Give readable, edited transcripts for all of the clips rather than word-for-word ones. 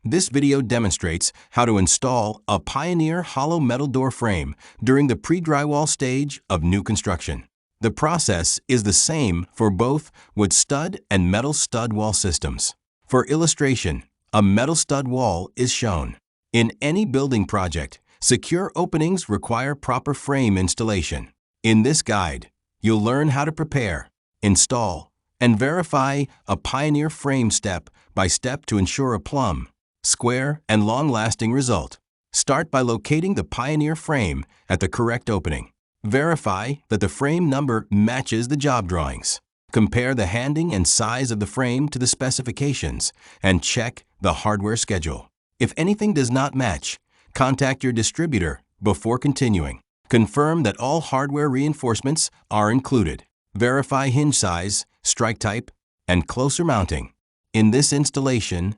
This video demonstrates how to install a Pioneer hollow metal door frame during the pre-drywall stage of new construction. The process is the same for both wood stud and metal stud wall systems. For illustration, a metal stud wall is shown. In any building project, secure openings require proper frame installation. In this guide, you'll learn how to prepare, install, and verify a Pioneer frame step by step to ensure a plumb, square, and long-lasting result. Start by locating the Pioneer frame at the correct opening. Verify that the frame number matches the job drawings. Compare the handing and size of the frame to the specifications and check the hardware schedule. If anything does not match, contact your distributor before continuing. Confirm that all hardware reinforcements are included. Verify hinge size, strike type, and closer mounting. In this installation,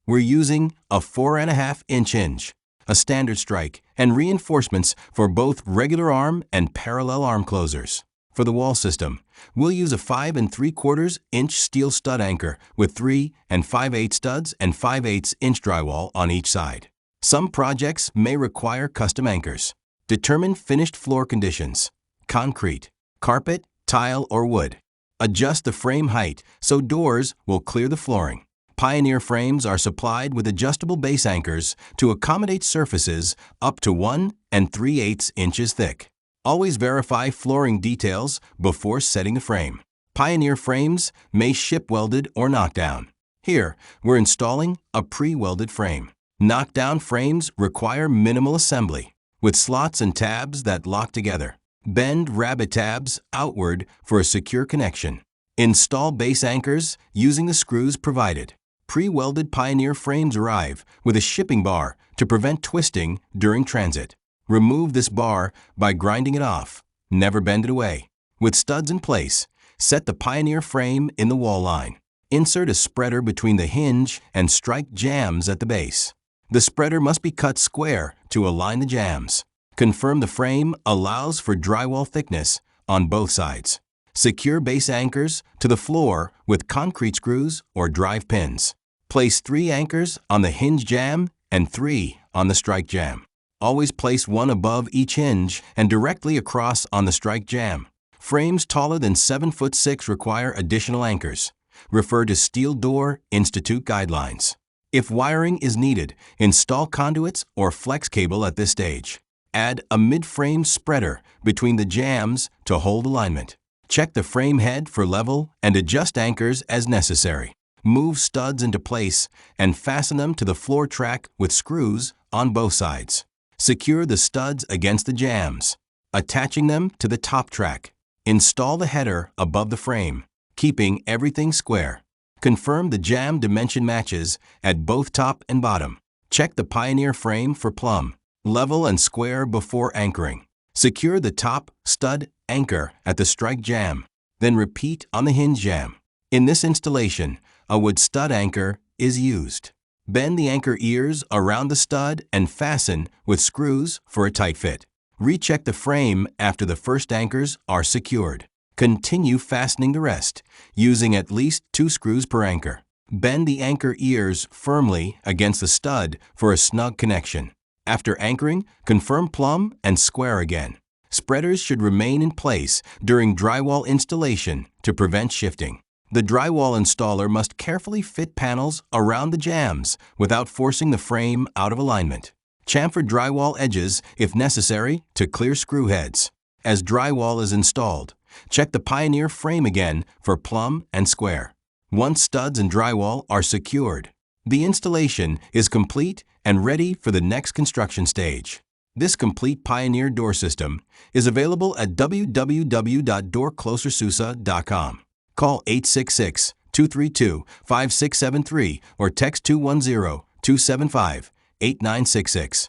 we're using a 4.5-inch hinge, a standard strike, and reinforcements for both regular arm and parallel arm closers. For the wall system, we'll use a 5 3/4-inch steel stud anchor with 3 5/8 studs and 5/8-inch drywall on each side. Some projects may require custom anchors. Determine finished floor conditions: concrete, carpet, tile, or wood. Adjust the frame height so doors will clear the flooring. Pioneer frames are supplied with adjustable base anchors to accommodate surfaces up to 1 3/8 inches thick. Always verify flooring details before setting the frame. Pioneer frames may ship welded or knockdown. Here, we're installing a pre-welded frame. Knockdown frames require minimal assembly, with slots and tabs that lock together. Bend rabbet tabs outward for a secure connection. Install base anchors using the screws provided. Pre-welded Pioneer frames arrive with a shipping bar to prevent twisting during transit. Remove this bar by grinding it off. Never bend it away. With studs in place, set the Pioneer frame in the wall line. Insert a spreader between the hinge and strike jambs at the base. The spreader must be cut square to align the jambs. Confirm the frame allows for drywall thickness on both sides. Secure base anchors to the floor with concrete screws or drive pins. Place 3 anchors on the hinge jamb and 3 on the strike jamb. Always place one above each hinge and directly across on the strike jamb. Frames taller than 7'6" require additional anchors. Refer to Steel Door Institute guidelines. If wiring is needed, install conduits or flex cable at this stage. Add a mid-frame spreader between the jambs to hold alignment. Check the frame head for level and adjust anchors as necessary. Move studs into place and fasten them to the floor track with screws on both sides. Secure the studs against the jambs, attaching them to the top track. Install the header above the frame, keeping everything square. Confirm the jamb dimension matches at both top and bottom. Check the Pioneer frame for plumb, level, and square before anchoring. Secure the top stud anchor at the strike jamb, then repeat on the hinge jamb. In this installation, a wood stud anchor is used. Bend the anchor ears around the stud and fasten with screws for a tight fit. Recheck the frame after the first anchors are secured. Continue fastening the rest, using at least 2 screws per anchor. Bend the anchor ears firmly against the stud for a snug connection. After anchoring, confirm plumb and square again. Spreaders should remain in place during drywall installation to prevent shifting. The drywall installer must carefully fit panels around the jambs without forcing the frame out of alignment. Chamfer drywall edges if necessary to clear screw heads. As drywall is installed, check the Pioneer frame again for plumb and square. Once studs and drywall are secured, the installation is complete and ready for the next construction stage. This complete Pioneer door system is available at www.doorclosersusa.com. Call 866-232-5673 or text 210-275-8966.